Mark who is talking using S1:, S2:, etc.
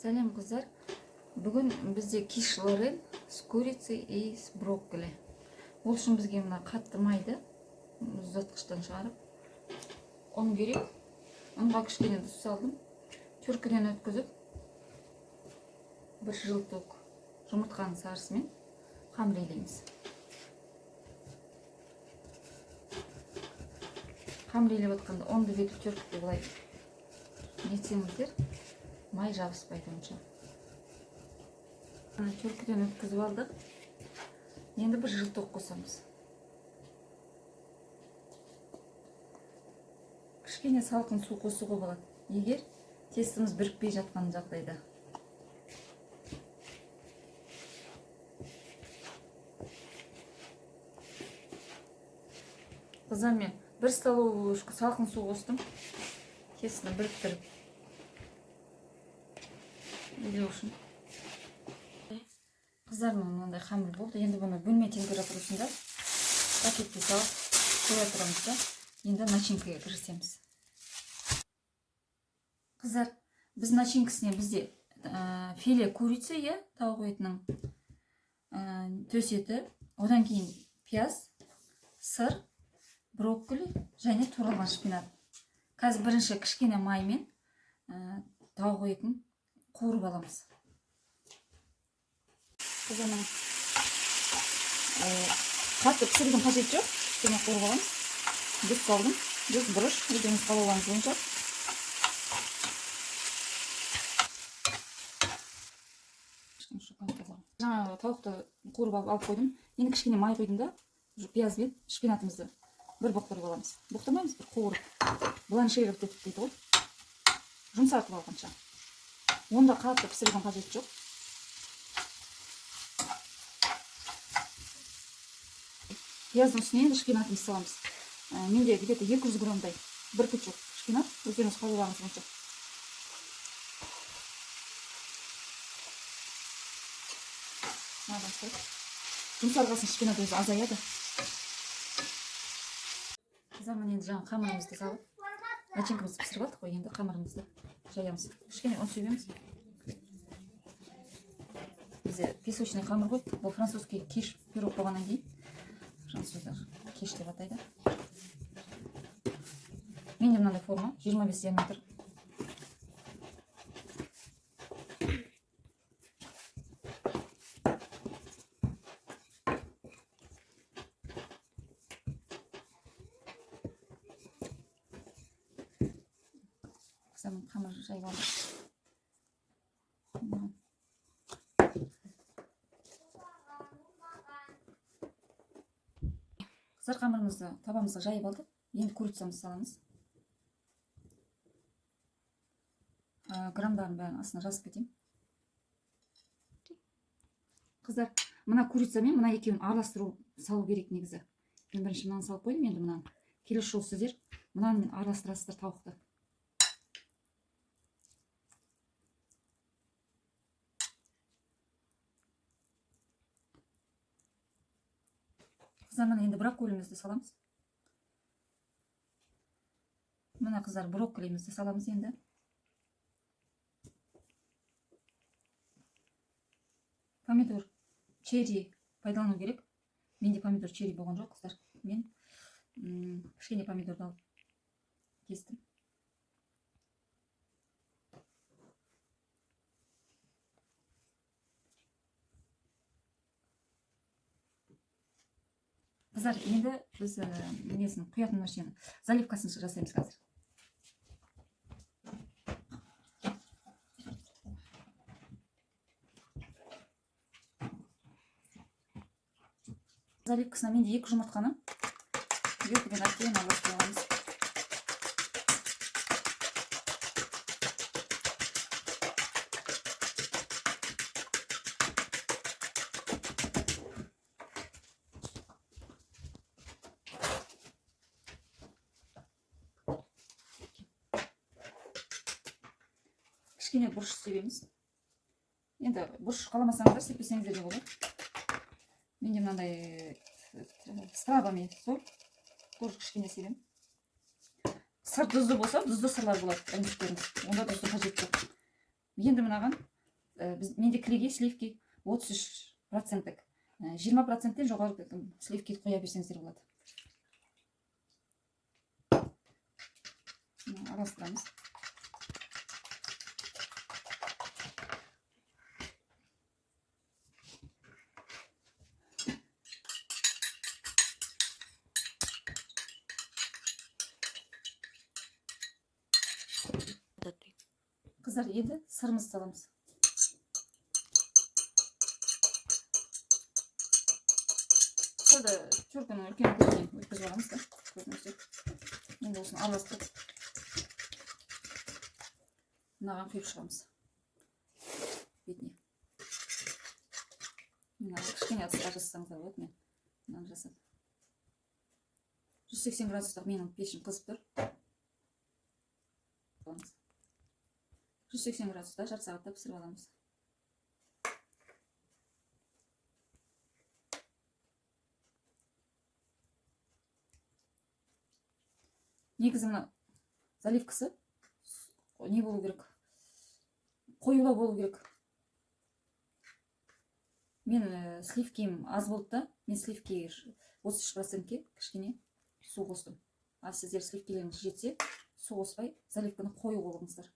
S1: Сәлем қыздар. Бүгін бізде киш лорен с курицей и с брокколи. Ол үшін бізге мына қатты майды ұзатқыштан шығарып ұн керек. Ұнға кішкене тұз салдым. Түркіден өткізіп, бір жылтық жұмыртқаның сарысымен қамыр илейміз. Қамыр илеп отқанда ұнды бетіп түркіде былай нетсеңіздер, май жабыспайды онша. Түркіден өткізіп алдық. Енді бір жылтық қосамыз. Кішкене салқын су қосуға болады, егер тестіміз бірікпей жатқан жағдайда. Қыздар, мен бір столовый ложка салқын су қостым. Тестіні біріктіріп илеу үшін. Қыздар, мынандай қамыр болды. Енді бұны бөлме температурасында пакетке салып қоя тұрамыз да, енді начинкаға кірісеміз. Қыздар, біз начинкасіне бізде филе курица, тауық етінің төс еті, одан кейін пияз, сыр, брокколи және туралған шпинат. Қазір бірінші кішкене маймен тауық етін қуырып аламыз. Қыздарым, қатты пісірудің қажет жоқ. Кішкене қуырып аламыз. Жүз қалдым. Жүз бұрыш. Өздеріңіз қалауларыңыз бойынша. Жаңа тауықты қуырып алып қойдым. Енді кішкене май қойдым да, пияз бен шпинатымызды бір боқтырып аламыз. Боқтырмаймыз, бір қуырып. Бланшировать етіп дейді ғой. Жұмсартып алғанша. Онда қатты пісірудің қажет жоқ. Пияздың үстіне енді шпинатымызды саламыз. Менде где-то 200 граммдай бір пучок шпинат, өздеріңіз қалауларыңыз бойынша. Жұмсарғасын шпинат өзі азаяды. Қыздар, енді жаңа қамырымызды салып, начинкамызды пісіріп алдық қой, енді қамырымызды жаямыз. Кішкене ұн себеміз. Бізде песочный қамыр ғой, бұл французский киш пирог болғаннан кейін. Француздар кеш деп атайды. Менде мынандай форма, 25 диаметр. Қамыр жайып алдық. Қыздар, қамырымызды табамызға жайып алдық. Енді курицамызды саламыз. Грамдарын бәрін астына жазып кетейін. Қыздар, мына курица мен мына екеуін араластыру салу керек негізі. Мен бірінші мынаны салып қойдым, енді мынаны. Келесі жолы сіздер мынаны араластырасыздар тауықты. Қыздар, енді брокколимізді саламыз. Мына қыздар, брокколимізді саламыз енді. Помидор черри пайдалану керек. Менде помидор черри болған жоқ, қыздар. Мен кішкене помидорды алып кестім. Қыздар, енді біз несін құятын нәрсені заливкасын жасаймыз қазір. Заливкасына менде 2 жұмыртқаны елкіден әкейін араластыра аламыз. Кішкене бұрыш себеміз. Енді бұрыш қаламасаңыздар, сеппесеңіздер де болады. Менде мынандай с травами соль, тоже кішкене себем. Сыр тұзды болса, тұзды сырлар болады, онда тұзды қажет жоқ. Енді мынаған менде кілеге сливки 33%. 20%-тен жоғары сливки қоя берсеңіздер болады. Араластырамыз. Қыздар, енді сырымызды саламыз. Сырды чурканың үлкен көзінен өткізіп аламыз да. Енді осыны араластырып мынаған құйып шығамыз бетіне. Кішкене ыдысқа жасасаңыздар болады. Мен мынаны жасадым. 180 градустағы менің пешім қызып тұр. 180 градуста жарты сағатта пісіріп аламыз. Негізі мына заливкасы не болу керек? Қоюлау болу керек. Мен сливкем аз болды да, мен сливкеге 33%-ке кішкене су қостым. А сіздер сливкелеріңіз жетсе, су қоспай заливканы қою қылыңыздар.